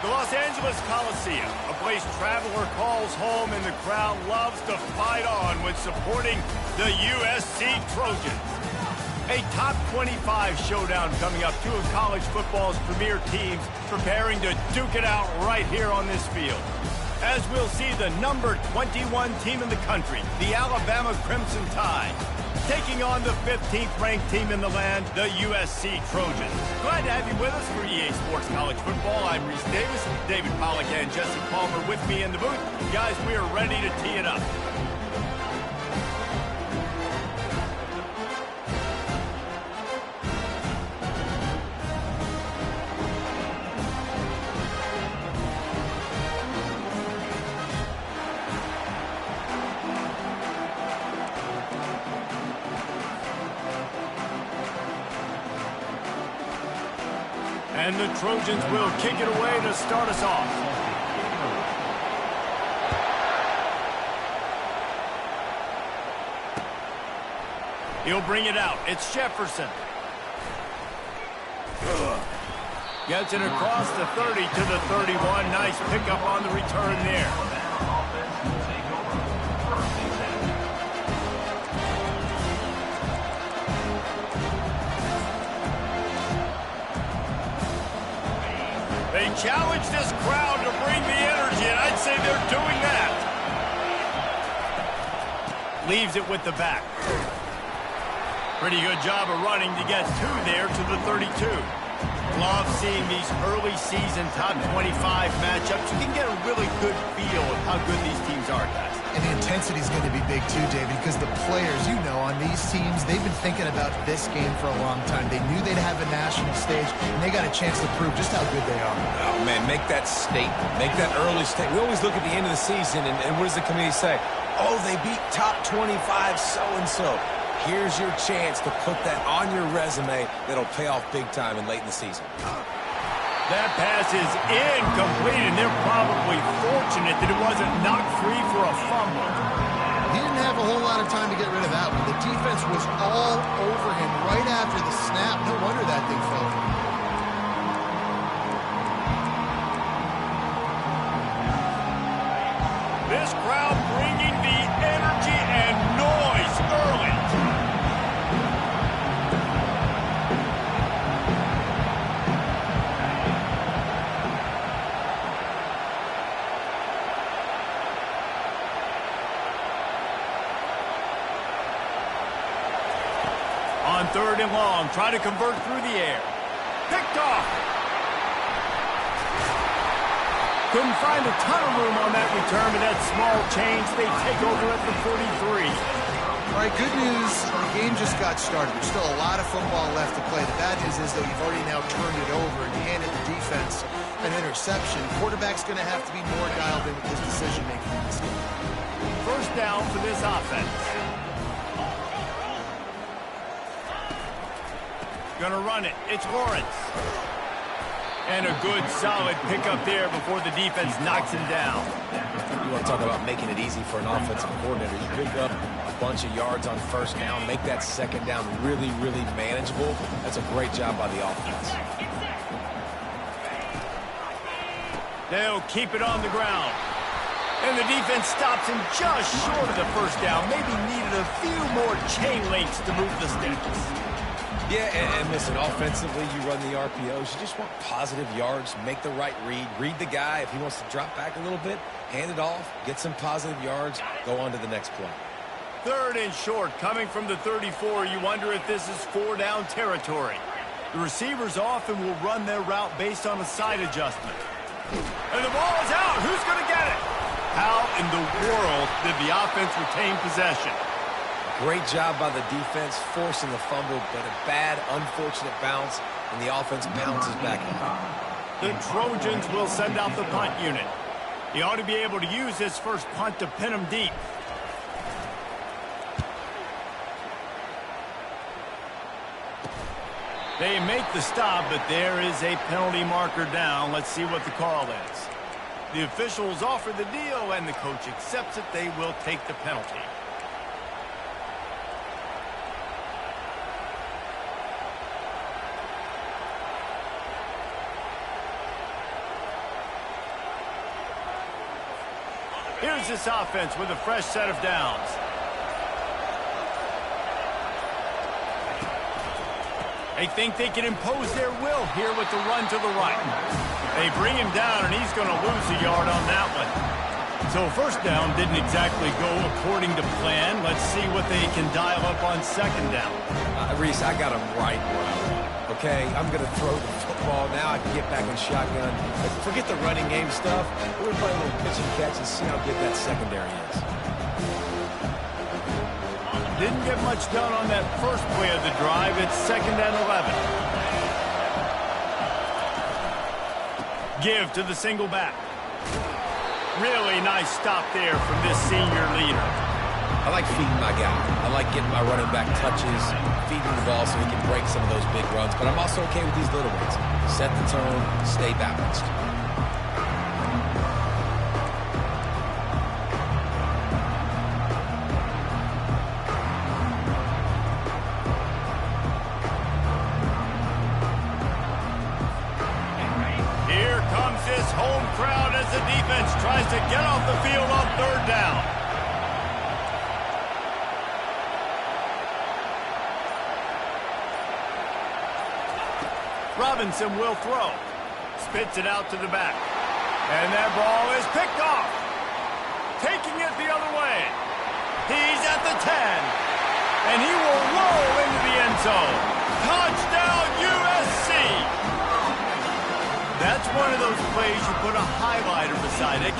The Los Angeles Coliseum, a place traveler calls home and the crowd loves to fight on when supporting the USC Trojans. A top 25 showdown coming up. Two of college football's premier teams preparing to duke it out right here on this field. As we'll see the number 21 team in the country, the Alabama Crimson Tide, taking on the 15th ranked team in the land, the USC Trojans. Glad to have you with us for EA Sports College Football. I'm Reese Davis, David Pollack and Jesse Palmer with me in the booth. Guys, we are ready to tee it up. And the Trojans will kick it away to start us off. He'll bring it out. It's Jefferson. Gets it across the 30 to the 31. Nice pickup on the return there. They challenge this crowd to bring the energy, and I'd say they're doing that. Leaves it with the back. Pretty good job of running to get two there to the 32. Love seeing these early season top 25 matchups. You can get a really good feel of how good these teams are, guys. And the intensity is going to be big too, David, because the players, you know, on these teams, they've been thinking about this game for a long time. They knew they'd have a national stage, and they got a chance to prove just how good they are. Oh, man, make that statement. Make that early statement. We always look at the end of the season, and what does the committee say? Oh, they beat top 25 so-and-so. Here's your chance to put that on your resume that'll pay off big time and late in the season. That pass is incomplete, and they're probably fortunate that it wasn't knocked free for a fumble. He didn't have a whole lot of time to get rid of that one. The defense was all over him right after the snap. No wonder that thing fell. This crowd bringing the energy and noise early. On 3rd and long, try to convert through the air. Picked off. Couldn't find a ton of room on that return, but that small change, they take over at the 43. All right, good news. The game just got started. There's still a lot of football left to play. The bad news is, though, you've already now turned it over and handed the defense an interception. Quarterback's going to have to be more dialed in with his decision-making in this game. First down for this offense. Gonna run it. It's Lawrence. And a good, solid pickup there before the defense knocks him down. You want to talk about making it easy for an offensive coordinator. You pick up a bunch of yards on first down, make that second down really, really manageable. That's a great job by the offense. They'll keep it on the ground. And the defense stops him just short of the first down. Maybe needed a few more chain links to move the sticks. Yeah, and listen, offensively, you run the RPOs. You just want positive yards, make the right read. Read the guy. If he wants to drop back a little bit, hand it off, get some positive yards, go on to the next play. 3rd and short, coming from the 34. You wonder if this is 4-down territory. The receivers often will run their route based on a side adjustment. And the ball is out. Who's going to get it? How in the world did the offense retain possession? Great job by the defense, forcing the fumble, but a bad, unfortunate bounce, and the offense bounces back. The Trojans will send out the punt unit. He ought to be able to use his first punt to pin him deep. They make the stop, but there is a penalty marker down. Let's see what the call is. The officials offer the deal, and the coach accepts it. They will take the penalty. Here's this offense with a fresh set of downs. They think they can impose their will here with the run to the right. They bring him down, and he's going to lose a yard on that one. So first down didn't exactly go according to plan. Let's see what they can dial up on second down. Reese, I got him right where I want. Okay, I'm going to throw the football now. I can get back in shotgun. Forget the running game stuff. We're going to play a little pitch and catch and see how good that secondary is. Didn't get much done on that first play of the drive. It's 2nd and 11. Give to the single back. Really nice stop there from this senior leader. I like feeding my guy. I like getting my running back touches, feeding the ball so he can break some of those big runs. But I'm also okay with these little ones. Set the tone, stay balanced. Here comes this home crowd as the defense tries to get off the field on third down. Robinson will throw. Spits it out to the back. And that ball is picked off. Taking it the other way. He's at the 10. And he will roll into the end zone. Touchdown, USC! That's one of those plays you put a highlighter beside it.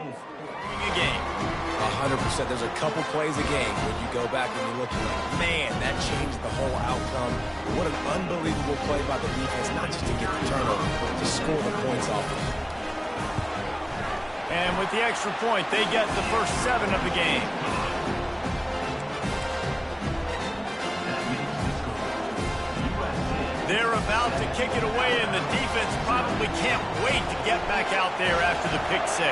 A game. 100%. There's a couple plays a game when you go back and you look and you're like, man, that changed the whole outcome. What an unbelievable play by the defense, not just to get the turnover, but to score the points off of it. And with the extra point, they get the first 7 of the game. They're about to kick it away, and the defense probably can't wait to get back out there after the pick 6.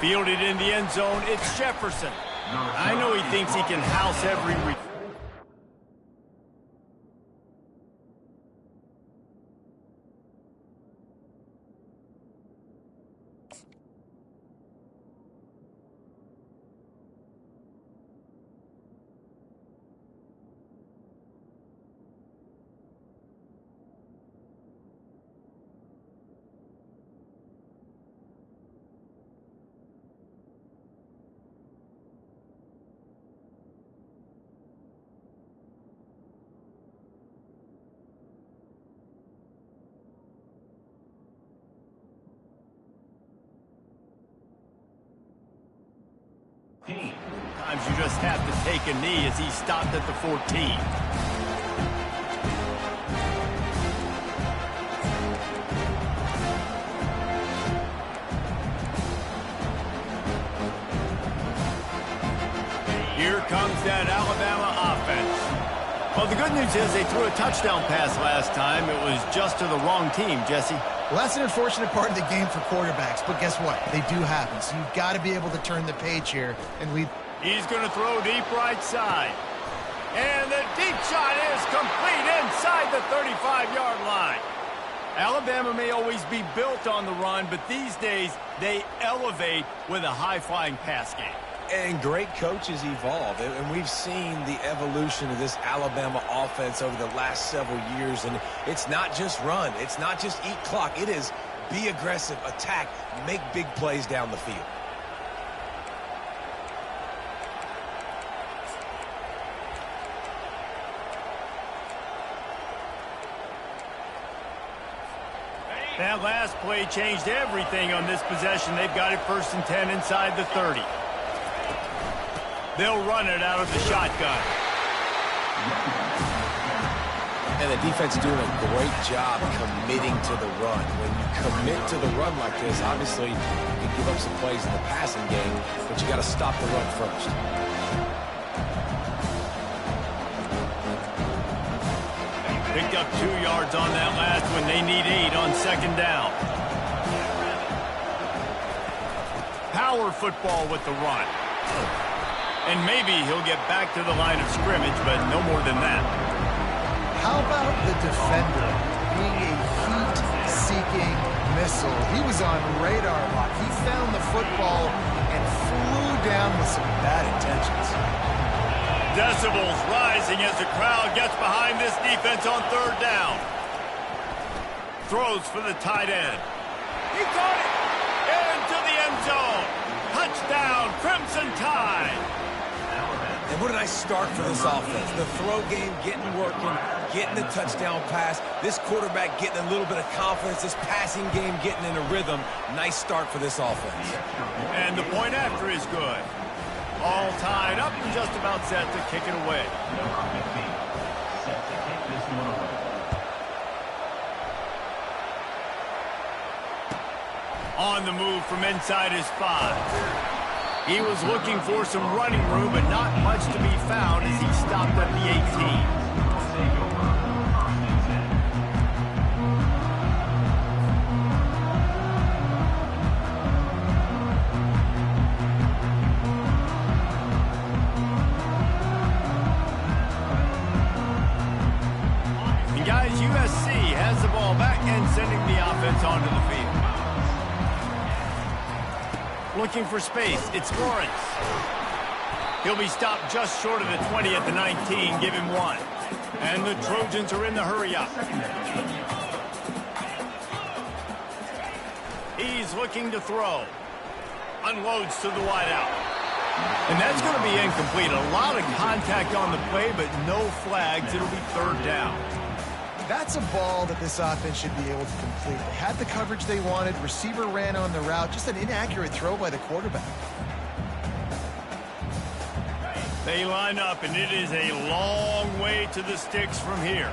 Fielded in the end zone, it's Jefferson. I know he thinks he can house every Sometimes you just have to take a knee as he stopped at the 14. Here comes that Alabama offense. Well, the good news is they threw a touchdown pass last time. It was just to the wrong team, Jesse. Well, that's an unfortunate part of the game for quarterbacks, but guess what? They do happen, so you've got to be able to turn the page here and lead. He's going to throw deep right side. And the deep shot is complete inside the 35-yard line. Alabama may always be built on the run, but these days they elevate with a high-flying pass game. And great coaches evolve, and we've seen the evolution of this Alabama offense over the last several years, and it's not just run, it's not just eat clock, it is be aggressive, attack, make big plays down the field. That last play changed everything on this possession. They've got it 1st and 10 inside the 30. They'll run it out of the shotgun. And the defense is doing a great job committing to the run. When you commit to the run like this, obviously you can give up some plays in the passing game, but you got to stop the run first. Picked up 2 yards on that last one. They need 8 on second down. Power football with the run. And maybe he'll get back to the line of scrimmage, but no more than that. How about the defender being a heat-seeking missile? He was on radar lock. He found the football and flew down with some bad intentions. Decibels rising as the crowd gets behind this defense on third down. Throws for the tight end. He got it! Into the end zone. Touchdown, Crimson Tide. And what a nice start for this offense. The throw game getting working, getting the touchdown pass. This quarterback getting a little bit of confidence. This passing game getting in a rhythm. Nice start for this offense. And the point after is good. All tied up and just about set to kick it away. On the move from inside his 5. He was looking for some running room, but not much to be found as he stopped at the 18. And guys, USC has the ball back and sending the offense onto the field. Looking for space, it's Lawrence. He'll be stopped just short of the 20 at the 19, give him 1. And the Trojans are in the hurry-up. He's looking to throw. Unloads to the wideout. And that's going to be incomplete. A lot of contact on the play, but no flags. It'll be third down. That's a ball that this offense should be able to complete. They had the coverage they wanted. Receiver ran on the route. Just an inaccurate throw by the quarterback. They line up, and it is a long way to the sticks from here.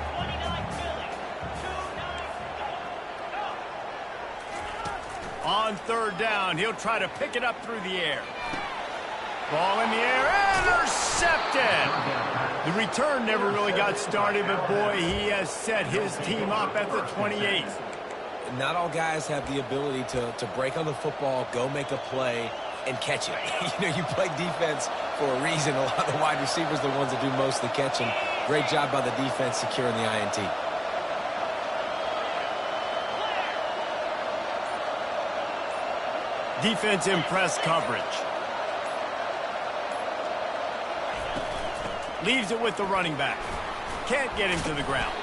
On third down, he'll try to pick it up through the air. Ball in the air, intercepted! The return never really got started, but boy, he has set his team up at the 28. Not all guys have the ability to break on the football, go make a play, and catch it. You know, you play defense for a reason. A lot of the wide receivers are the ones that do most of the catching. Great job by the defense securing the INT. Defense in press coverage. Leaves it with the running back. Can't get him to the ground.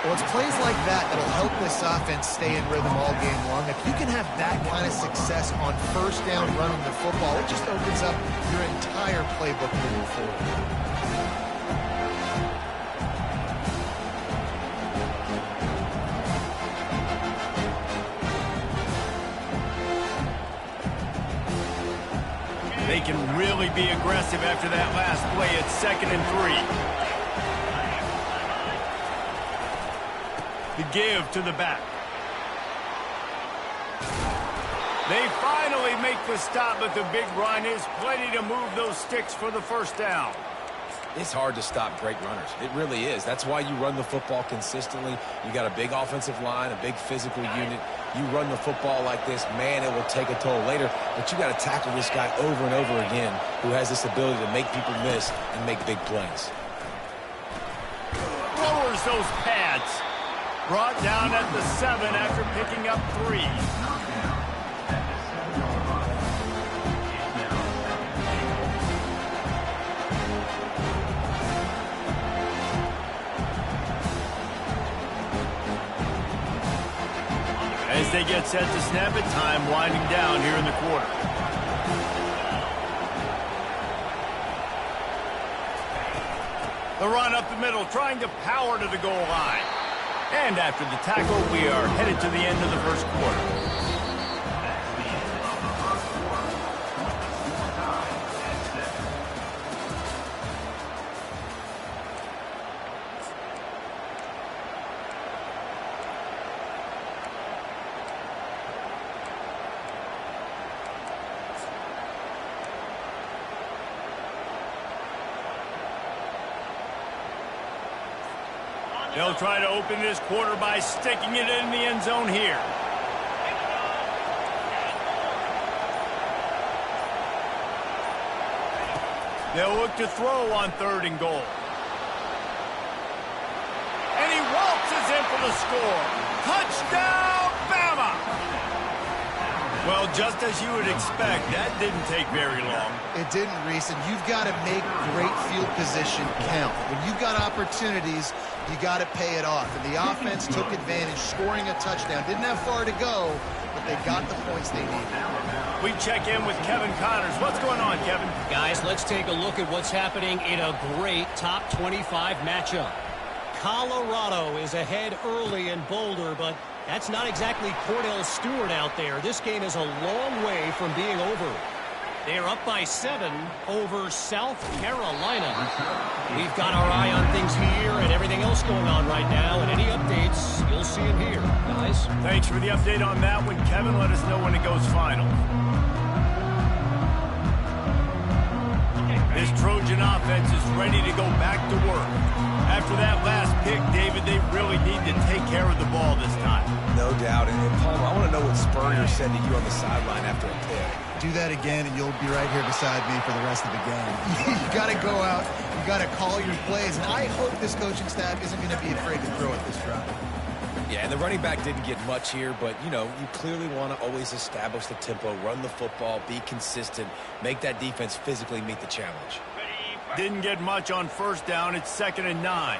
Well, it's plays like that that'll help this offense stay in rhythm all game long. If you can have that kind of success on first down running the football, it just opens up your entire playbook moving forward. They can really be aggressive after that last play. It's 2nd and 3. The give to the back. They finally make the stop, but the big run is plenty to move those sticks for the first down. It's hard to stop great runners. It really is. That's why you run the football consistently. You got a big offensive line, a big physical unit. You run the football like this, man, it will take a toll later. But you got to tackle this guy over and over again who has this ability to make people miss and make big plays. Lowers those pads. Brought down at the 7 after picking up 3. As they get set to snap it, time winding down here in the quarter. The run up the middle, trying to power to the goal line. And after the tackle, we are headed to the end of the first quarter. They'll try to open this quarter by sticking it in the end zone here. They'll look to throw on 3rd and goal. And he waltzes in for the score. Touchdown, Bama! Well, just as you would expect, that didn't take very long. It didn't, Reese, and you've got to make great field position count. When you've got opportunities, you got to pay it off. And the offense took advantage, scoring a touchdown. Didn't have far to go, but they got the points they needed. We check in with Kevin Connors. What's going on, Kevin? Guys, let's take a look at what's happening in a great top 25 matchup. Colorado is ahead early in Boulder, but that's not exactly Cordell Stewart out there. This game is a long way from being over. They are up by 7 over South Carolina. We've got our eye on things here and everything else going on right now, and any updates, you'll see them here, guys. Thanks for the update on that one, Kevin. Let us know when it goes final. This Trojan offense is ready to go back to work. After that last pick, David, they really need to take care of the ball this time. No doubt. And Palmer, I want to know what Spurrier said to you on the sideline after a pick. Do that again, and you'll be right here beside me for the rest of the game. You got to go out. You got to call your plays. And I hope this coaching staff isn't going to be afraid to throw at this drive. Yeah, and the running back didn't get much here, but, you know, you clearly want to always establish the tempo, run the football, be consistent, make that defense physically meet the challenge. Didn't get much on 1st down. It's 2nd and 9.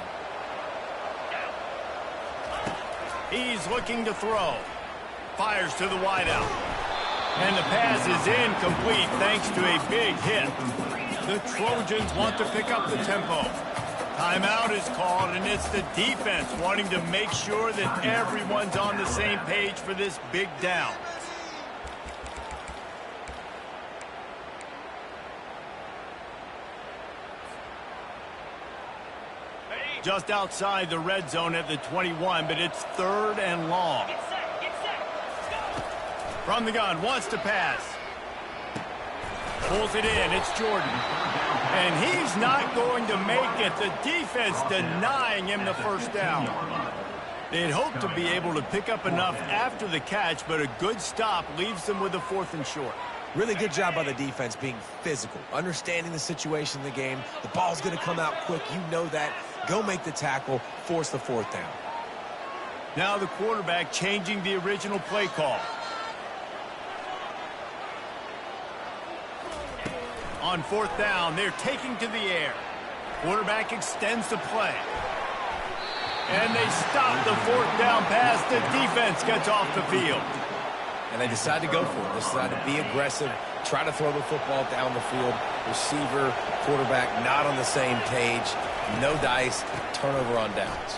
He's looking to throw. Fires to the wideout. And the pass is incomplete thanks to a big hit. The Trojans want to pick up the tempo. Timeout is called, and it's the defense wanting to make sure that everyone's on the same page for this big down. Just outside the red zone at the 21, but it's 3rd and long. From the gun, wants to pass. Pulls it in, it's Jordan. And he's not going to make it. The defense denying him the 1st down. They'd hope to be able to pick up enough after the catch, but a good stop leaves them with a 4th and short. Really good job by the defense being physical, understanding the situation in the game. The ball's going to come out quick. You know that. Go make the tackle, force the 4th down. Now the quarterback changing the original play call. On 4th down, they're taking to the air. Quarterback extends the play. And they stop the 4th down pass. The defense gets off the field. And they decide to go for it. They decide to be aggressive, try to throw the football down the field. Receiver, quarterback not on the same page. No dice, turnover on downs.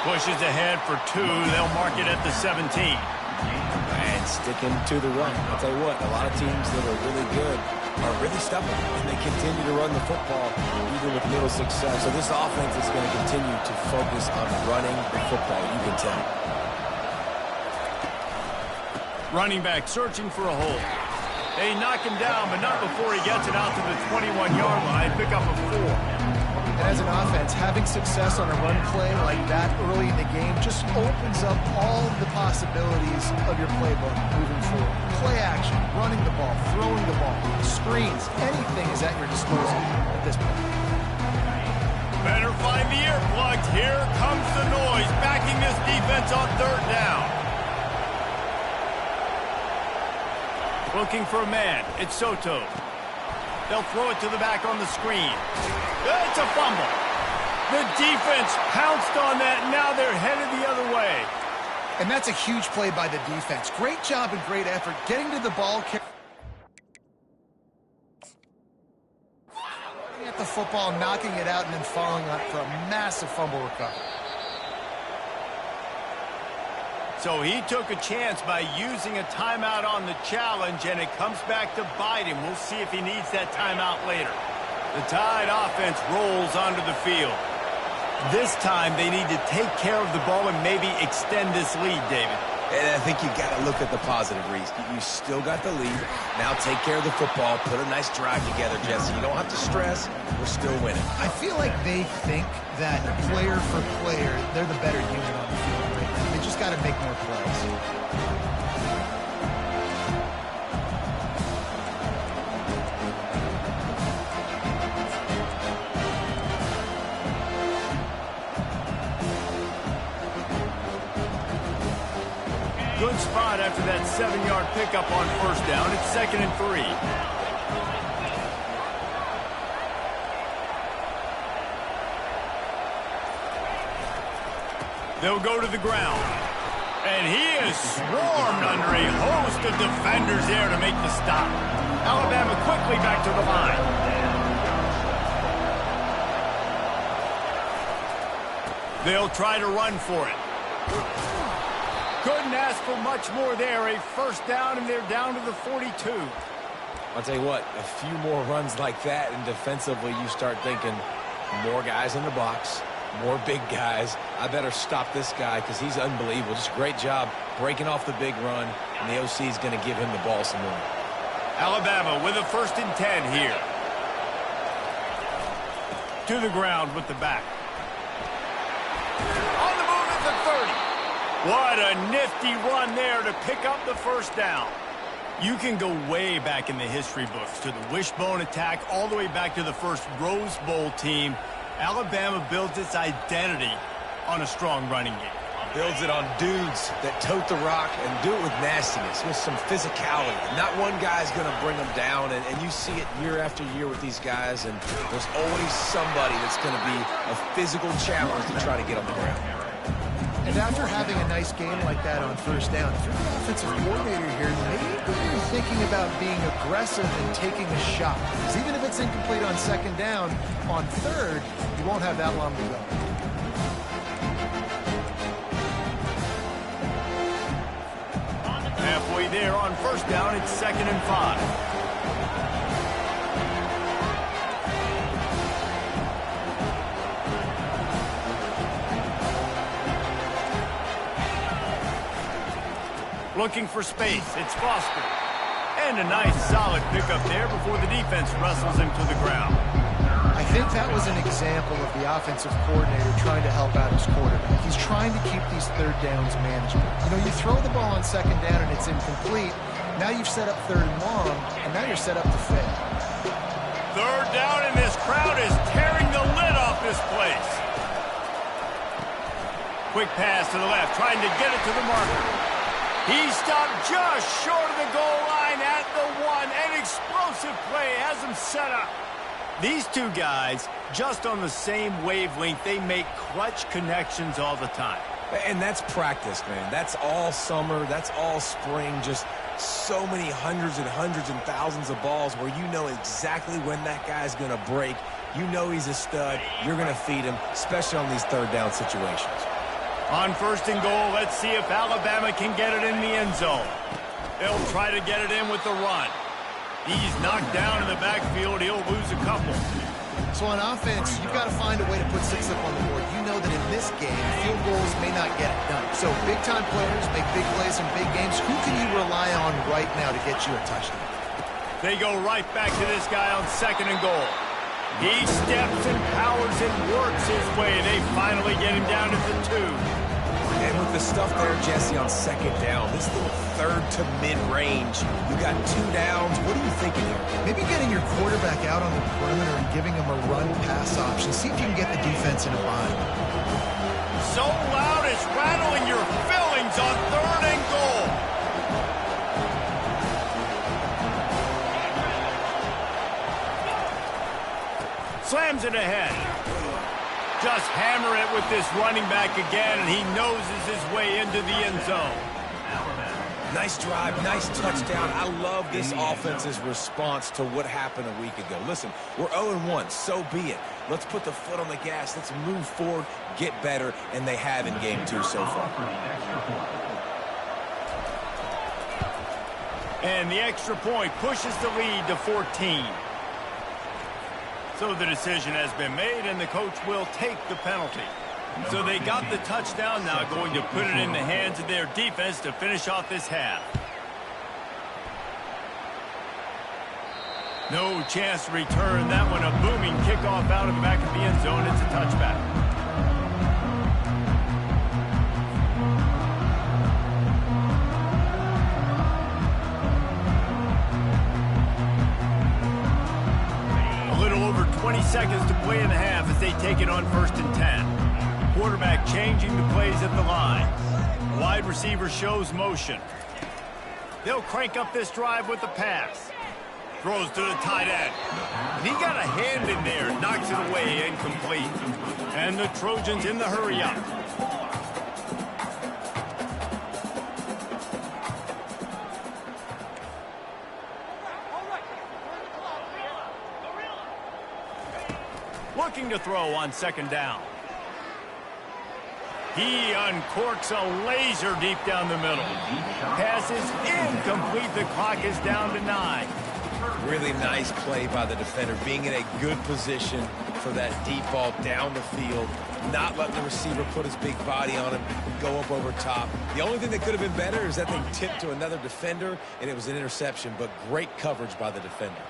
Pushes ahead for 2. They'll mark it at the 17. And sticking to the run. I'll tell you what, a lot of teams that are really good are really stubborn, and they continue to run the football even with little success. So this offense is going to continue to focus on running the football, you can tell. Running back searching for a hole. They knock him down, but not before he gets it out to the 21-yard line. Pick up a 4. And as an offense, having success on a run play like that early in the game just opens up all the possibilities of your playbook moving forward. Play action, running the ball, throwing the ball, screens, anything is at your disposal at this point. Better find the earplugs. Here comes the noise, backing this defense on 3rd down. Looking for a man. It's Soto. They'll throw it to the back on the screen. It's a fumble. The defense pounced on that. Now they're headed the other way. And that's a huge play by the defense. Great job and great effort getting to the ball. At the football, knocking it out, and then following up for a massive fumble recovery. So he took a chance by using a timeout on the challenge, and it comes back to bite him. We'll see if he needs that timeout later. The Tide offense rolls onto the field. This time they need to take care of the ball and maybe extend this lead, David. And I think you got to look at the positive, Reese. You still got the lead. Now take care of the football. Put a nice drive together, Jesse. You don't have to stress. We're still winning. I feel like they think that player for player, they're the better unit on the field right now. They just got to make more plays. Good spot after that 7-yard pickup on first down. It's 2nd and 3. They'll go to the ground. And he is swarmed under a host of defenders there to make the stop. Alabama quickly back to the line. They'll try to run for it. Couldn't ask for much more there. A first down, and they're down to the 42. I'll tell you what, a few more runs like that, and defensively you start thinking more guys in the box, more big guys. I better stop this guy because he's unbelievable. Just a great job breaking off the big run, and the OC is going to give him the ball some more. Alabama with a 1st and 10 here. To the ground with the back. On the move at the 30. What a nifty run there to pick up the first down. You can go way back in the history books to the wishbone attack all the way back to the first Rose Bowl team. Alabama builds its identity on a strong running game. Builds it on dudes that tote the rock and do it with nastiness, with some physicality. Not one guy's going to bring them down, and you see it year after year with these guys, and there's always somebody that's going to be a physical challenge to try to get on the ground. And after having a nice game like that on first down, if you're the offensive coordinator here, maybe you're thinking about being aggressive and taking a shot. Because even if it's incomplete on 2nd down, on 3rd, you won't have that long to go. Halfway there on first down, it's 2nd and 5. Looking for space, it's Foster. And a nice solid pickup there before the defense wrestles him to the ground. I think that was an example of the offensive coordinator trying to help out his quarterback. He's trying to keep these 3rd downs manageable. You know, you throw the ball on 2nd down and it's incomplete. Now you've set up 3rd and long, and now you're set up to fail. 3rd down, and this crowd is tearing the lid off this place. Quick pass to the left, trying to get it to the marker. He stopped just short of the goal line at the 1. An explosive play has him set up. These two guys, just on the same wavelength, they make clutch connections all the time. And that's practice, man. That's all summer. That's all spring. Just so many hundreds and thousands of balls where you know exactly when that guy's going to break. You know he's a stud. You're going to feed him, especially on these 3rd down situations. On 1st and goal, let's see if Alabama can get it in the end zone. They'll try to get it in with the run. He's knocked down in the backfield. He'll lose a couple. So on offense, you've got to find a way to put 6 up on the board. You know that in this game, field goals may not get it done. So big-time players make big plays in big games. Who can you rely on right now to get you a touchdown? They go right back to this guy on 2nd and goal. He steps and powers and works his way. They finally get him down to the 2. And with the stuff there, Jesse, on 2nd down, this little 3rd to mid-range, you got 2 downs. What are you thinking here? Maybe getting your quarterback out on the perimeter and giving him a run-pass option. See if you can get the defense in a bind. So loud it's rattling your fillings on 3rd and goal. Slams it ahead. Just hammer it with this running back again, and he noses his way into the end zone. Nice drive, nice touchdown. I love this offense's response to what happened a week ago. Listen, we're 0-1, so be it. Let's put the foot on the gas. Let's move forward, get better, and they have in game 2 so far. And the extra point pushes the lead to 14. So the decision has been made, and the coach will take the penalty. So they got the touchdown, now going to put it in the hands of their defense to finish off this half. No chance to return that one. A booming kickoff out of the back of the end zone. It's a touchback. A little over 20 seconds to play in the half as they take it on 1st and 10. Quarterback changing the plays at the line. Wide receiver shows motion. They'll crank up this drive with the pass. Throws to the tight end. He got a hand in there, knocks it away, incomplete. And the Trojans in the hurry up. Looking to throw on 2nd down. He uncorks a laser deep down the middle. Pass is incomplete. The clock is down to 9. Really nice play by the defender, being in a good position for that deep ball down the field, not letting the receiver put his big body on him and go up over top. The only thing that could have been better is that thing tipped to another defender, and it was an interception, but great coverage by the defender.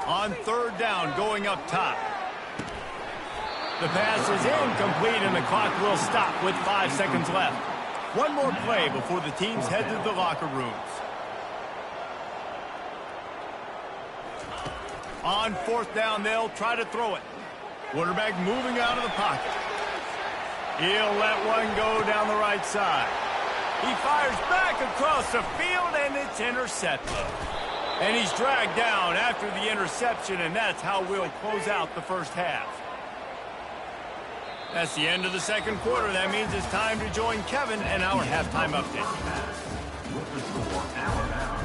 On 3rd down, going up top. The pass is incomplete, and the clock will stop with 5 seconds left. One more play before the teams head to the locker rooms. On 4th down, they'll try to throw it. Quarterback moving out of the pocket. He'll let one go down the right side. He fires back across the field, and it's intercepted. And he's dragged down after the interception, and that's how we'll close out the first half. That's the end of the 2nd quarter. That means it's time to join Kevin and our halftime update. With the score, Alabama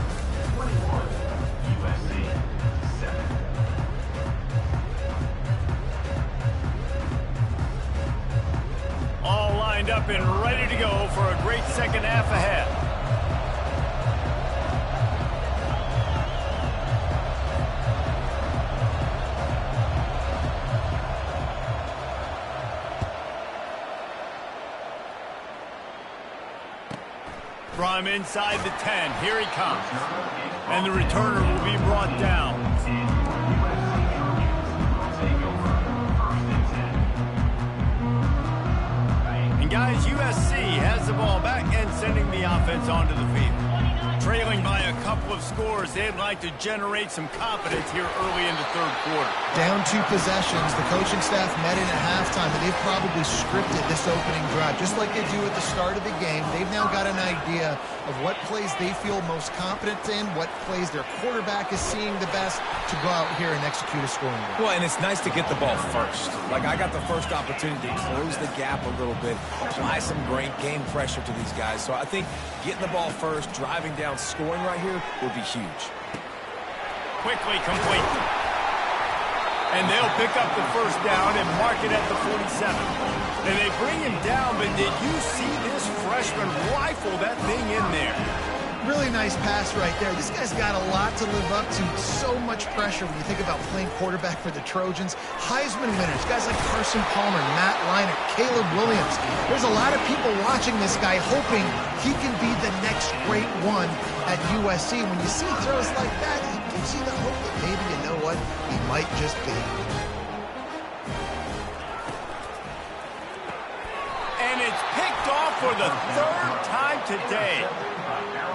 21, USC 7. All lined up and ready to go for a great second half ahead. From inside the 10, here he comes. And the returner will be brought down. And guys, USC has the ball back and sending the offense onto the field. Trailing by a couple of scores, they'd like to generate some confidence here early in the 3rd quarter. Down 2 possessions. The coaching staff met in at halftime, and they've probably scripted this opening drive. Just like they do at the start of the game, they've now got an idea of what plays they feel most confident in, what plays their quarterback is seeing the best to go out here and execute a scoring drive. Well, and it's nice to get the ball first. Like, I got the first opportunity to close the gap a little bit, apply some great game pressure to these guys. So I think getting the ball first, driving down, scoring right here would be huge. Quickly complete. And they'll pick up the 1st down and mark it at the 47. And they bring him down, but did you see this freshman rifle that thing in there? Really nice pass right there. This guy's got a lot to live up to. So much pressure when you think about playing quarterback for the Trojans. Heisman winners, guys like Carson Palmer, Matt Leinart, Caleb Williams. There's a lot of people watching this guy hoping he can be the next great one at USC. When you see throws like that, it gives you the hope that maybe, you know what, he might just be. And it's picked off for the 3rd time today.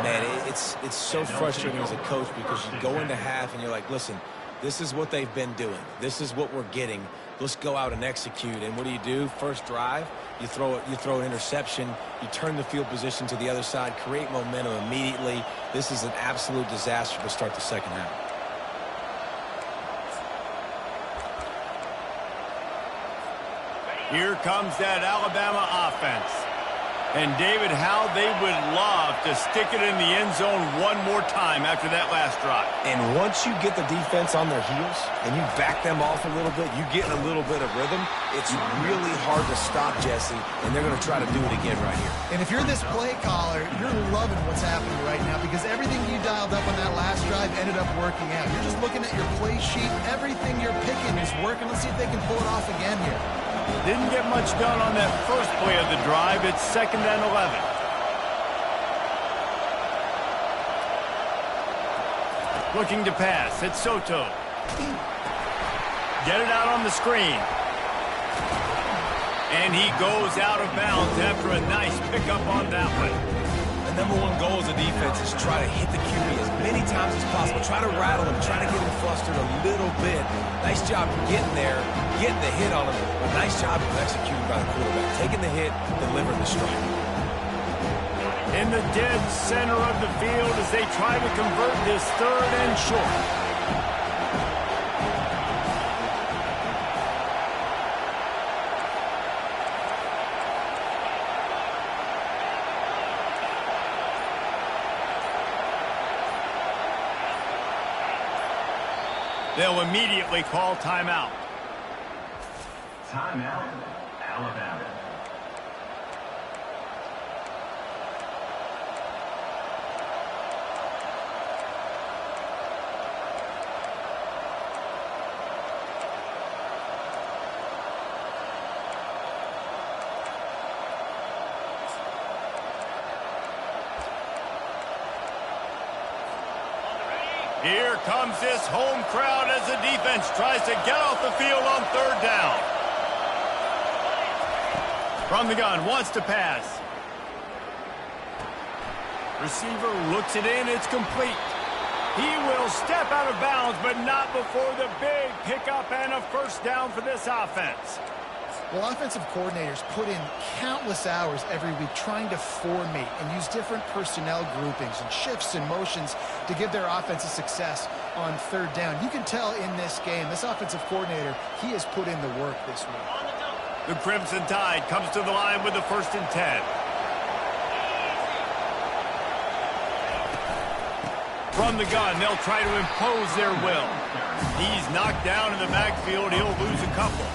Man, it's so frustrating as a coach because you go into half and you're like, listen, this is what they've been doing. This is what we're getting. Let's go out and execute. And what do? First drive, you throw an interception, you turn the field position to the other side, create momentum immediately. This is an absolute disaster to start the 2nd half. Here comes that Alabama offense. And, David, how they would love to stick it in the end zone one more time after that last drive. And once you get the defense on their heels and you back them off a little bit, you get in a little bit of rhythm, it's really hard to stop, Jesse, and they're going to try to do it again right here. And if you're this play caller, you're loving what's happening right now because everything you dialed up on that last drive ended up working out. You're just looking at your play sheet. Everything you're picking is working. Let's see if they can pull it off again here. Didn't get much done on that first play of the drive. It's 2nd and 11. Looking to pass. It's Soto. Get it out on the screen. And he goes out of bounds after a nice pickup on that one. The number one goal as a defense is try to hit the QB as many times as possible. Try to rattle him, try to get him flustered a little bit. Nice job getting there, getting the hit on him. But nice job of executing by the quarterback. Taking the hit, delivering the strike. In the dead center of the field as they try to convert this 3rd and short. They'll immediately call timeout. Timeout, Alabama. Here comes this home crowd as the defense tries to get off the field on 3rd down. From the gun, wants to pass. Receiver looks it in, it's complete. He will step out of bounds, but not before the big pickup and a 1st down for this offense. Well, offensive coordinators put in countless hours every week trying to formate and use different personnel groupings and shifts and motions to give their offensive success on 3rd down. You can tell in this game, this offensive coordinator, he has put in the work this week. The Crimson Tide comes to the line with the 1st and 10. From the gun, they'll try to impose their will. He's knocked down in the backfield. He'll lose a couple.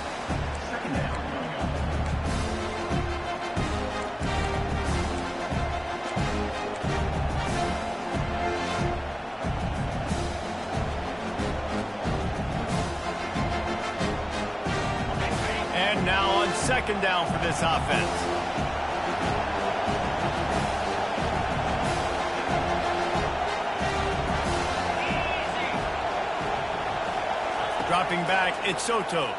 And now on 2nd down for this offense. Dropping back, it's Soto.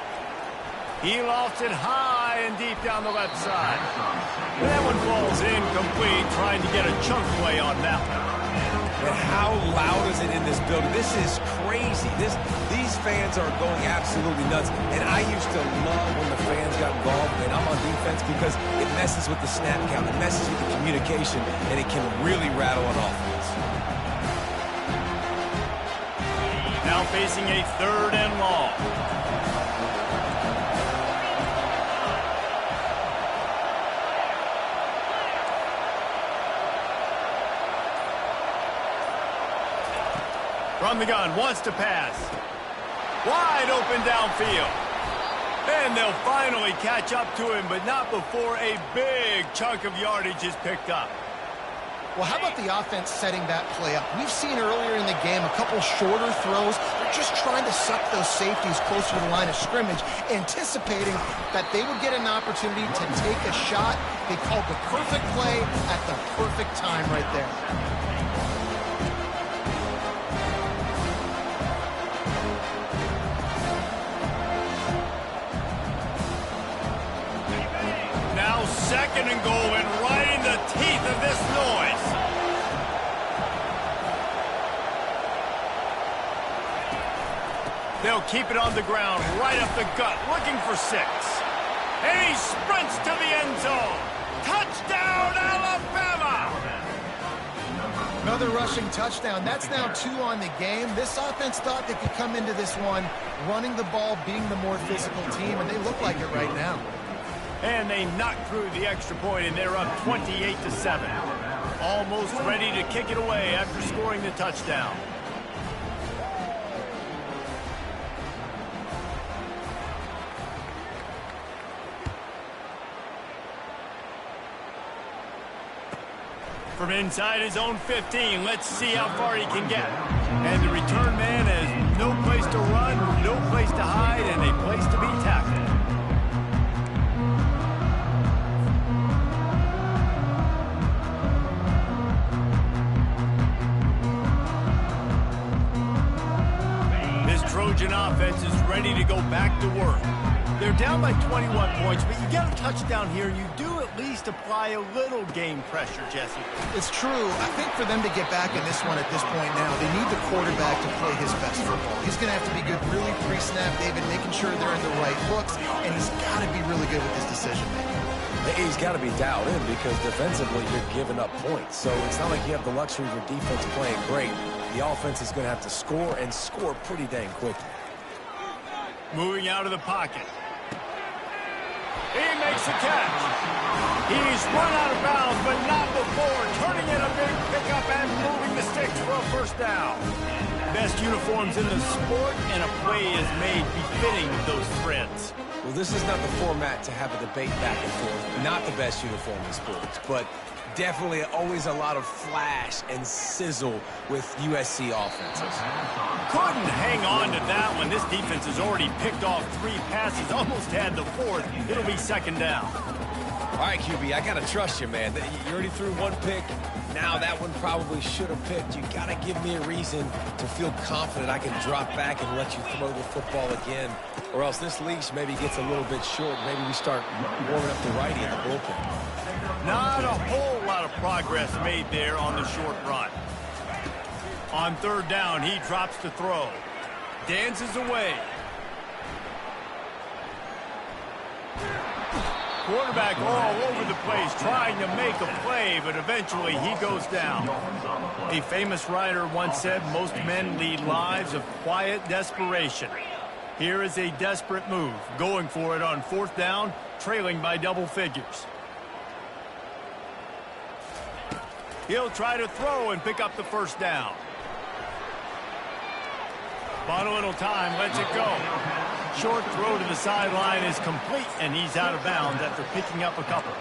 He lofts it high and deep down the left side. That one falls incomplete, trying to get a chunk play on that one. And how loud is it in this building? This is crazy. These fans are going absolutely nuts. And I used to love when the fans got involved, and I'm on defense because it messes with the snap count, it messes with the communication, and it can really rattle an offense. Now facing a 3rd and long. From the gun, wants to pass. Wide open downfield. And they'll finally catch up to him, but not before a big chunk of yardage is picked up. Well, how about the offense setting that play up? We've seen earlier in the game a couple shorter throws. They're just trying to suck those safeties closer to the line of scrimmage, anticipating that they would get an opportunity to take a shot. They called the perfect play at the perfect time right there. Now 2nd and goal, and right in the teeth of this noise. They'll keep it on the ground, right up the gut, looking for 6. And he sprints to the end zone. Touchdown, Alabama! Another rushing touchdown. That's now 2 on the game. This offense thought they could come into this one running the ball, being the more physical team, and they look like it right now. And they knock through the extra point, and they're up 28-7. Almost ready to kick it away after scoring the touchdown. From inside his own 15, let's see how far he can get. And the return man has no place to run, no place to hide, and a place to be tackled. This Trojan offense is ready to go back to work. They're down by 21 points, but you get a touchdown here, and you do at least apply a little game pressure, Jesse. It's true. I think for them to get back in this one at this point now, they need the quarterback to play his best football. He's going to have to be good really pre-snap, David, making sure they're in the right looks, and he's got to be really good with his decision-making. He's got to be dialed in because defensively you're giving up points. So it's not like you have the luxury of your defense playing great. The offense is going to have to score and score pretty dang quickly. Moving out of the pocket. He makes a catch. He's run out of bounds, but not before. Turning in a big pickup and moving the sticks for a first down. Best uniforms in the sport, and a play is made befitting those threads. Well, this is not the format to have a debate back and forth. Not the best uniform in sports, but definitely always a lot of flash and sizzle with USC offenses. Couldn't hang on to that one. This defense has already picked off 3 passes, almost had the 4th. It'll be second down. All right, QB, I got to trust you, man. You already threw 1 pick. Now that one probably should have picked. You got to give me a reason to feel confident I can drop back and let you throw the football again. Or else this leash maybe gets a little bit short. Maybe we start warming up the righty in the bullpen. Not a whole lot of progress made there on the short run. On third down, he drops to throw. Dances away. Quarterback all over the place trying to make a play, but eventually he goes down. A famous writer once said, most men lead lives of quiet desperation. Here is a desperate move, going for it on 4th down, trailing by double figures. He'll try to throw and pick up the first down. Bought a little time, lets it go. Short throw to the sideline is complete, and he's out of bounds after picking up a couple.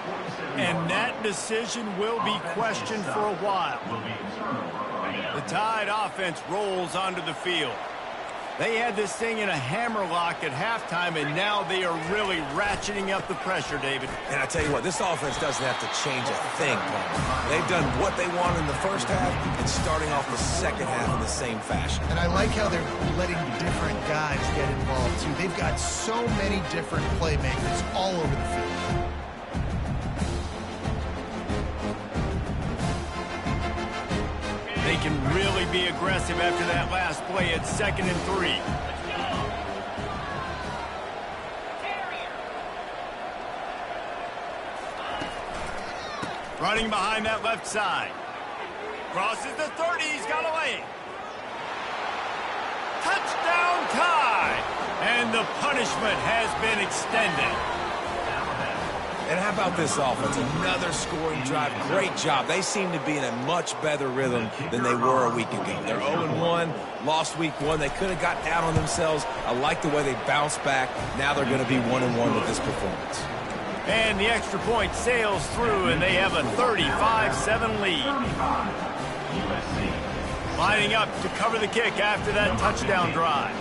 And that decision will be questioned for a while. The Tide offense rolls onto the field. They had this thing in a hammerlock at halftime, and now they are really ratcheting up the pressure, David. And I tell you what, this offense doesn't have to change a thing, Paul. They've done what they want in the first half and starting off the second half in the same fashion. And I like how they're letting different guys get involved, too. They've got so many different playmakers all over the field. They can really be aggressive after that last play at 2nd and 3. Running behind that left side. Crosses the 30. He's got a lane. Touchdown tie. And the punishment has been extended. And how about this offense? Another scoring drive. Great job. They seem to be in a much better rhythm than they were a week ago. They're 0-1, lost week 1. They could have got down on themselves. I like the way they bounced back. Now they're going to be 1-1 with this performance. And the extra point sails through, and they have a 35-7 lead. Lining up to cover the kick after that touchdown drive.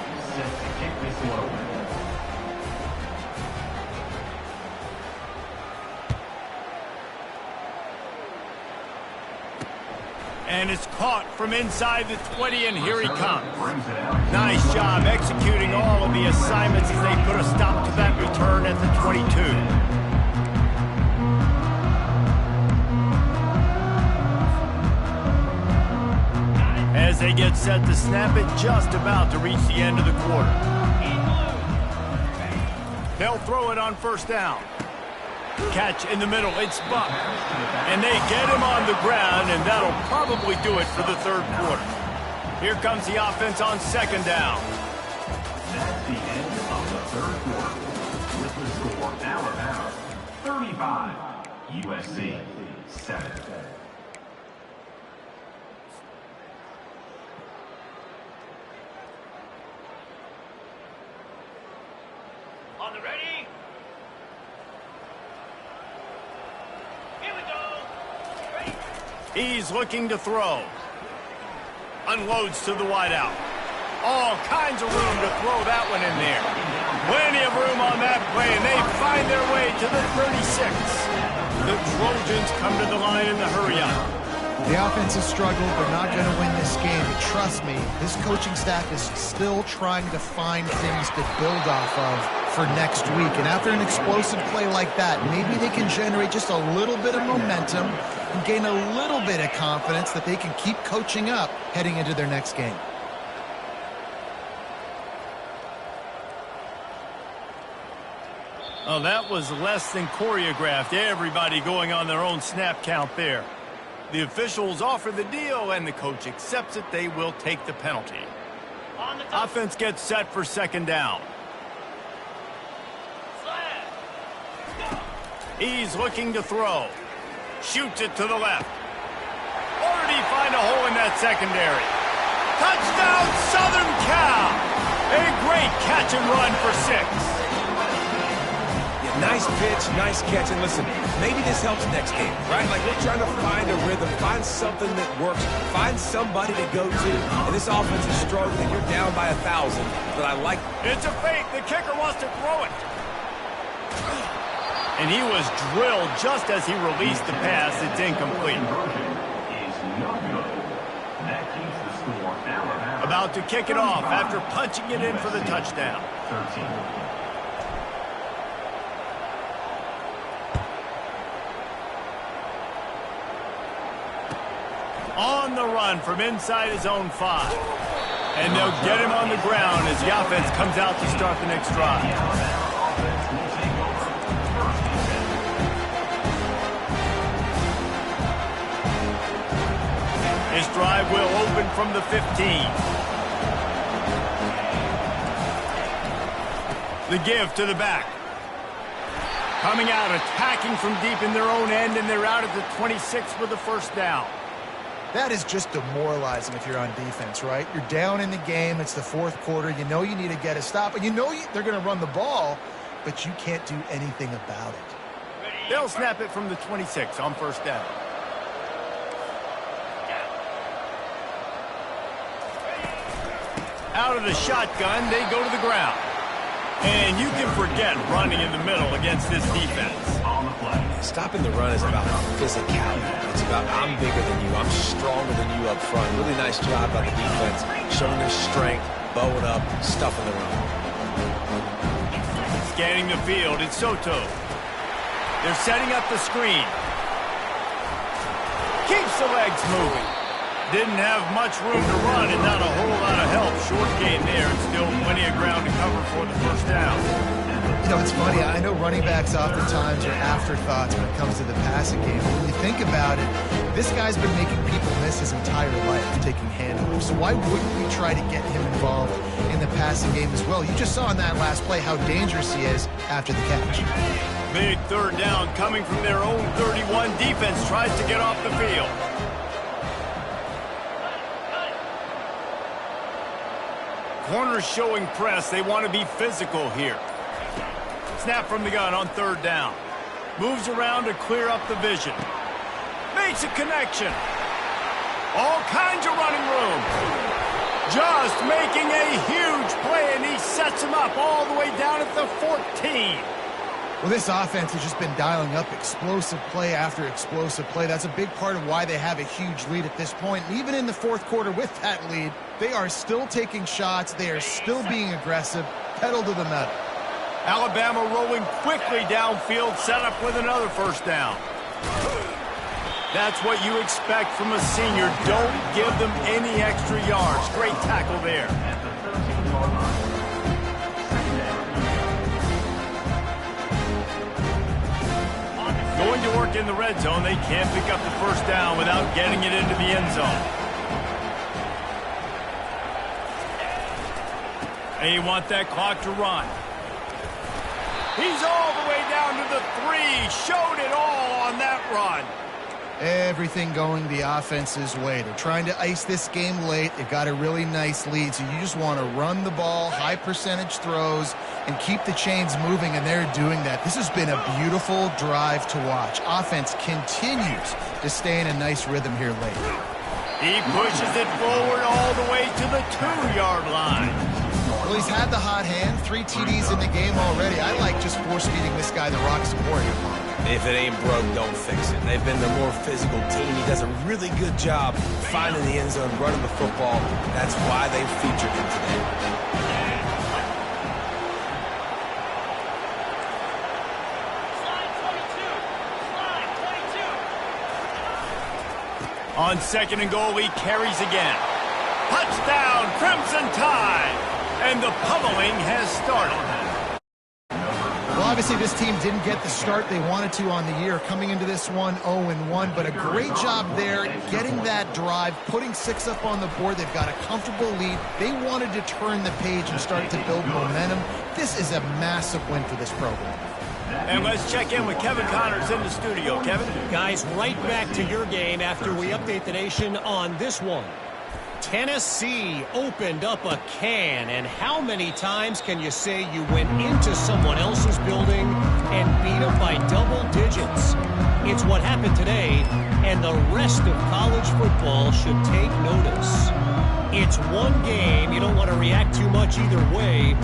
And it's caught from inside the 20, and here he comes. Nice job executing all of the assignments as they put a stop to that return at the 22. As they get set to snap it, just about to reach the end of the quarter. They'll throw it on 1st down. Catch in the middle, it's Buck. And they get him on the ground, and that'll probably do it for the 3rd quarter. Here comes the offense on 2nd down. That's the end of the 3rd quarter. With the score now about 25, USC 7. On the ready? Here we go. Ready? He's looking to throw. Unloads to the wideout. All kinds of room to throw that one in there. Plenty of room on that play, and they find their way to the 36. The Trojans come to the line in the hurry-up. The offense has struggled. They're not going to win this game. But trust me, this coaching staff is still trying to find things to build off of for next week. And after an explosive play like that, maybe they can generate just a little bit of momentum and gain a little bit of confidence that they can keep coaching up heading into their next game. Oh, that was less than choreographed. Everybody going on their own snap count there. The officials offer the deal, and the coach accepts it. They will take the penalty. Offense gets set for second down. He's looking to throw. Shoots it to the left. Or did he find a hole in that secondary? Touchdown, Southern Cal! A great catch and run for 6. Nice pitch, nice catch, and listen, maybe this helps next game, right? Like we're trying to find a rhythm, find something that works, find somebody to go to, and this offense is struggling. You're down by 1,000, but I like it. It's a fake. The kicker wants to throw it. And he was drilled just as he released the pass. It's incomplete. Is no good. That keeps the score Alabama. About to kick it off after punching it in for the touchdown. 13. On the run from inside his own 5. And they'll get him on the ground as the offense comes out to start the next drive. This drive will open from the 15. The give to the back. Coming out, attacking from deep in their own end, and they're out at the 26 with the first down. That is just demoralizing if you're on defense, right? You're down in the game. It's the fourth quarter. You know you need to get a stop, and you know they're going to run the ball, but you can't do anything about it. They'll snap it from the 26 on first down. Out of the shotgun, they go to the ground. And you can forget running in the middle against this defense. On the play. Stopping the run is about physicality. It's about I'm bigger than you, I'm stronger than you up front. Really nice job by the defense, showing their strength, bowing up, stuffing the run. Scanning the field, it's Soto. They're setting up the screen. Keeps the legs moving. Didn't have much room to run and not a whole lot of help. Short gain there and still plenty of ground to cover for the first down. You know, it's funny. I know running backs oftentimes are afterthoughts when it comes to the passing game. When you think about it, this guy's been making people miss his entire life taking handoffs. So why wouldn't we try to get him involved in the passing game as well? You just saw in that last play how dangerous he is after the catch. Big third down coming from their own 31. Defense tries to get off the field. Corners showing press. They want to be physical here. Snap from the gun on third down. Moves around to clear up the vision. Makes a connection. All kinds of running room. Just making a huge play, and he sets him up all the way down at the 14. Well, this offense has just been dialing up explosive play after explosive play. That's a big part of why they have a huge lead at this point. And even in the fourth quarter with that lead, they are still taking shots. They are still being aggressive. Pedal to the metal. Alabama rolling quickly downfield, set up with another first down. That's what you expect from a senior. Don't give them any extra yards. Great tackle there. At the 13-yard line. Going to work in the red zone. They can't pick up the first down without getting it into the end zone. They want that clock to run. He's all the way down to the 3. Showed it all on that run. Everything going the offense's way. They're trying to ice this game late. They've got a really nice lead, so you just want to run the ball, high percentage throws, and keep the chains moving, and they're doing that. This has been a beautiful drive to watch. Offense continues to stay in a nice rhythm here late. He pushes it forward all the way to the 2-yard line. Well, he's had the hot hand, 3 TDs in the game already. I like just force-feeding this guy the rock support. If it ain't broke, don't fix it. They've been the more physical team. He does a really good job finding the end zone, running the football. That's why they featured him today. On 2nd and goal, he carries again. Touchdown, Crimson Tide! And the pummeling has started. Well, obviously this team didn't get the start they wanted to on the year, coming into this one 0-1, but a great job there getting that drive, putting 6 up on the board. They've got a comfortable lead. They wanted to turn the page and start to build momentum. This is a massive win for this program. And let's check in with Kevin Connors in the studio. Kevin? Guys, right back to your game after we update the nation on this one. Tennessee opened up a can, and how many times can you say you went into someone else's building and beat them by double digits? It's what happened today, and the rest of college football should take notice. It's one game. You don't want to react too much either way,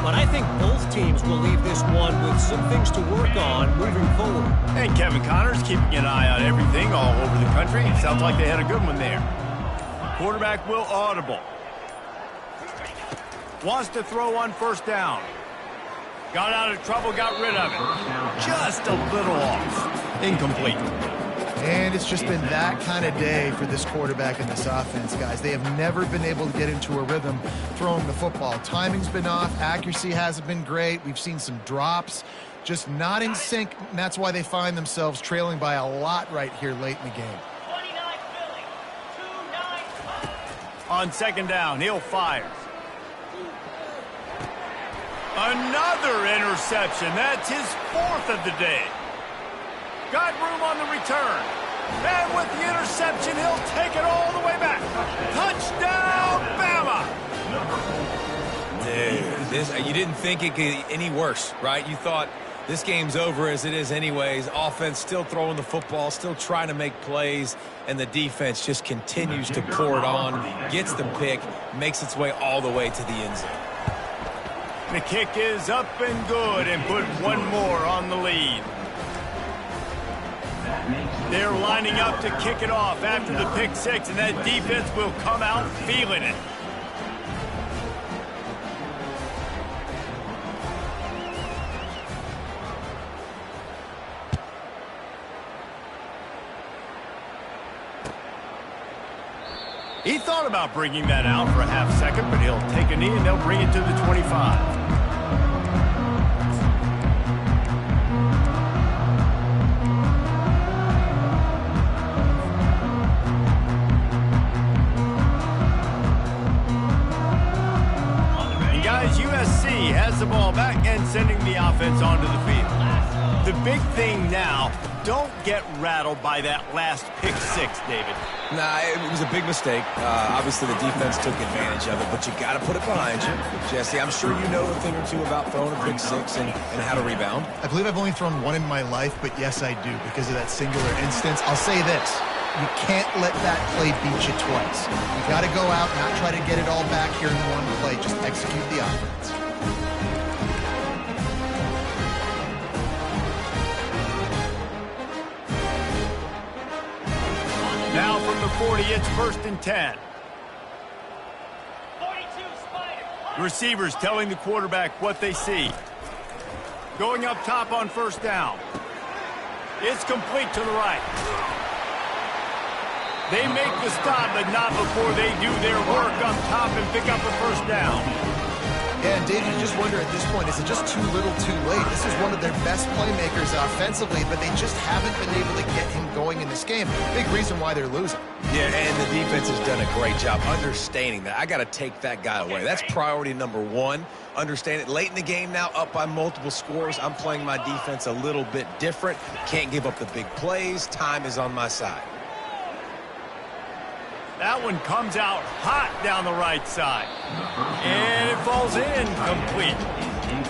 but I think both teams will leave this one with some things to work on moving forward. And Kevin Connors keeping an eye on everything all over the country. It sounds like they had a good one there. Quarterback will audible. Wants to throw on 1st down. Got out of trouble, got rid of it. Just a little off. Incomplete. And it's just been that kind of day for this quarterback and this offense, guys. They have never been able to get into a rhythm throwing the football. Timing's been off. Accuracy hasn't been great. We've seen some drops. Just not in sync, and that's why they find themselves trailing by a lot right here late in the game. On 2nd down, he'll fire. Another interception. That's his 4th of the day. Got room on the return. And with the interception, he'll take it all the way back. Touchdown, Bama! Dude, you didn't think it could get any worse, right? You thought this game's over as it is anyways. Offense still throwing the football, still trying to make plays, and the defense just continues to pour it on, gets the pick, makes its way all the way to the end zone. The kick is up and good, and put one more on the lead. They're lining up to kick it off after the pick 6, and that defense will come out feeling it. He thought about bringing that out for a half second, but he'll take a knee and they'll bring it to the 25. And guys, USC has the ball back and sending the offense onto the field. The big thing now, don't get rattled by that last pick 6, David. Nah, it was a big mistake. Obviously, the defense took advantage of it, but you got to put it behind you. Jesse, I'm sure you know a thing or two about throwing a pick 6 and how to rebound. I believe I've only thrown one in my life, but yes, I do because of that singular instance. I'll say this. You can't let that play beat you twice. You got to go out, not try to get it all back here in one play. Just execute the offense. Now from the 40, it's 1st and 10. 42, Spider. Receivers telling the quarterback what they see. Going up top on 1st down. It's complete to the right. They make the stop, but not before they do their work up top and pick up a 1st down. Yeah, and Dave, you just wonder at this point, is it just too little too late? This is one of their best playmakers offensively, but they just haven't been able to get him going in this game. Big reason why they're losing. Yeah, and the defense has done a great job understanding that. I got to take that guy away. That's priority number one. Understand it. Late in the game now, up by multiple scores. I'm playing my defense a little bit different. Can't give up the big plays. Time is on my side. That one comes out hot down the right side. And it falls in complete.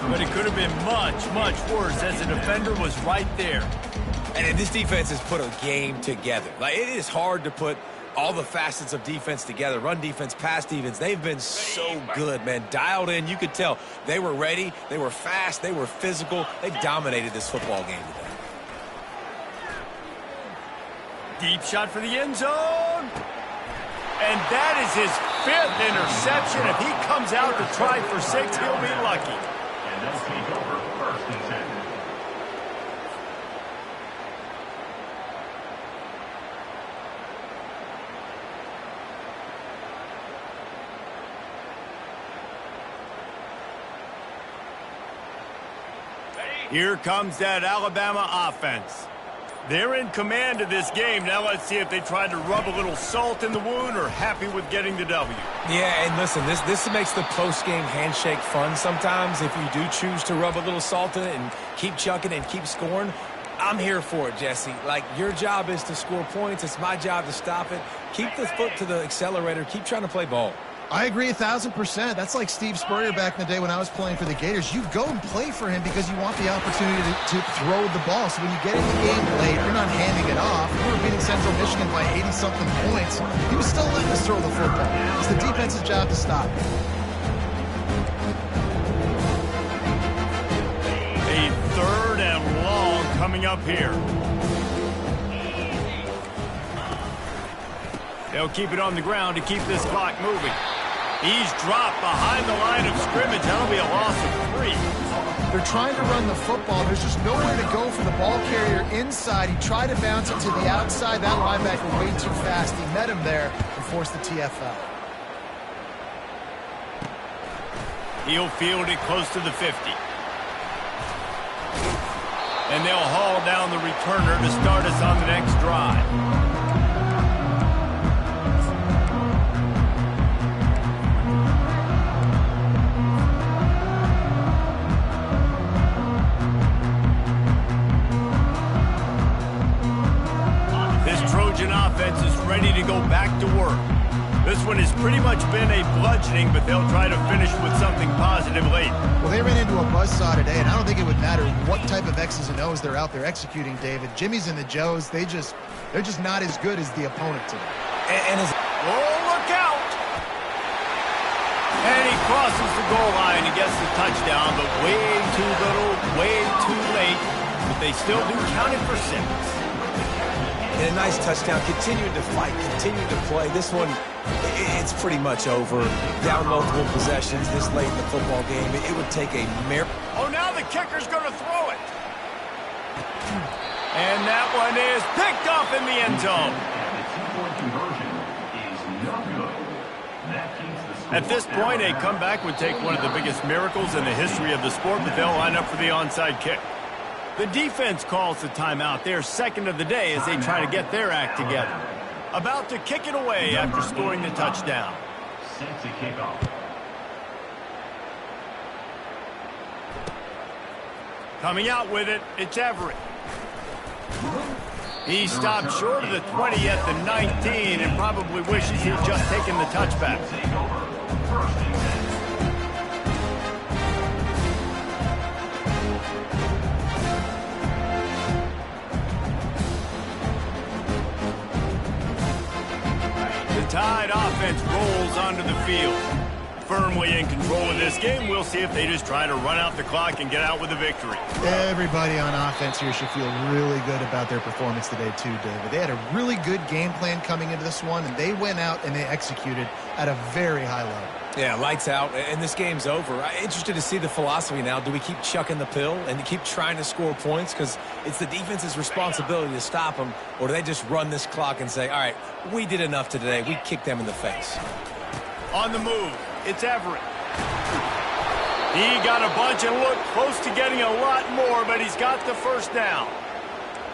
But it could have been much, much worse as the defender was right there. And this defense has put a game together. Like, it is hard to put all the facets of defense together. Run defense, pass defense. They've been so good, man. Dialed in. You could tell they were ready. They were fast. They were physical. They dominated this football game today. Deep shot for the end zone. And that is his 5th interception. If he comes out to try for 6, he'll be lucky. And they'll take over 1st and 10. Here comes that Alabama offense. They're in command of this game. Now let's see if they try to rub a little salt in the wound or happy with getting the W. Yeah, and listen, this makes the post-game handshake fun sometimes. If you do choose to rub a little salt in it and keep chucking and keep scoring, I'm here for it, Jesse. Like, your job is to score points. It's my job to stop it. Keep the foot to the accelerator. Keep trying to play ball. I agree 1,000%. That's like Steve Spurrier back in the day when I was playing for the Gators. You go and play for him because you want the opportunity to throw the ball. So when you get in the game late, you're not handing it off. We were beating Central Michigan by 80-something points. He was still letting us throw the football. It's the defense's job to stop. A 3rd and long coming up here. They'll keep it on the ground to keep this clock moving. He's dropped behind the line of scrimmage. That'll be a loss of 3. They're trying to run the football. There's just nowhere to go for the ball carrier inside. He tried to bounce it to the outside. That linebacker way too fast. He met him there and forced the TFL. He'll field it close to the 50. And they'll haul down the returner to start us on the next drive. Offense is ready to go back to work. This one has pretty much been a bludgeoning, but they'll try to finish with something positive late. Well, they ran into a buzzsaw today, and I don't think it would matter what type of X's and O's they're out there executing, David. Jimmy's and the Joes, they're just not as good as the opponent today. Oh, look out! And he crosses the goal line and gets the touchdown, but way too little, way too late. But they still do count it for 6. And a nice touchdown, continuing to fight, continuing to play. This one, it's pretty much over. Down multiple possessions this late in the football game. It would take a miracle. Oh, now the kicker's going to throw it. And that one is picked off in the end zone. At this point, a comeback would take one of the biggest miracles in the history of the sport, but they'll line up for the onside kick. The defense calls the timeout. Their 2nd of the day as they try to get their act together. About to kick it away after scoring the touchdown. Set to kick off. Coming out with it, it's Everett. He stopped short of the 20 at the 19 and probably wishes he'd just taken the touchback. Take over 1st and 10. Tide offense rolls onto the field. Firmly in control of this game. We'll see if they just try to run out the clock and get out with a victory. Everybody on offense here should feel really good about their performance today too, David. They had a really good game plan coming into this one, and they went out and they executed at a very high level. Yeah, lights out, and this game's over. I'm interested to see the philosophy now. Do we keep chucking the pill and keep trying to score points? Because it's the defense's responsibility to stop them, or do they just run this clock and say, all right, we did enough today. We kicked them in the face. On the move, it's Everett. He got a bunch and looked close to getting a lot more, but he's got the first down.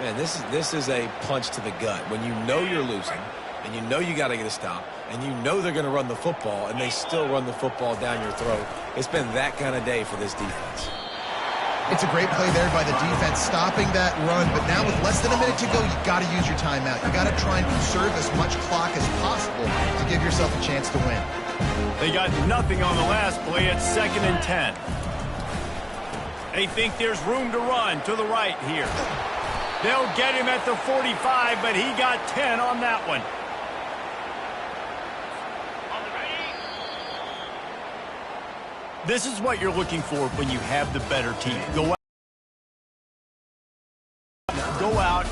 Man, this is a punch to the gut. When you know you're losing, and you know you got to get a stop, and you know they're going to run the football, and they still run the football down your throat. It's been that kind of day for this defense. It's a great play there by the defense, stopping that run. But now with less than a minute to go, you got to use your timeout. You got to try and conserve as much clock as possible to give yourself a chance to win. They got nothing on the last play at 2nd and 10. They think there's room to run to the right here. They'll get him at the 45, but he got 10 on that one. This is what you're looking for when you have the better team. Go out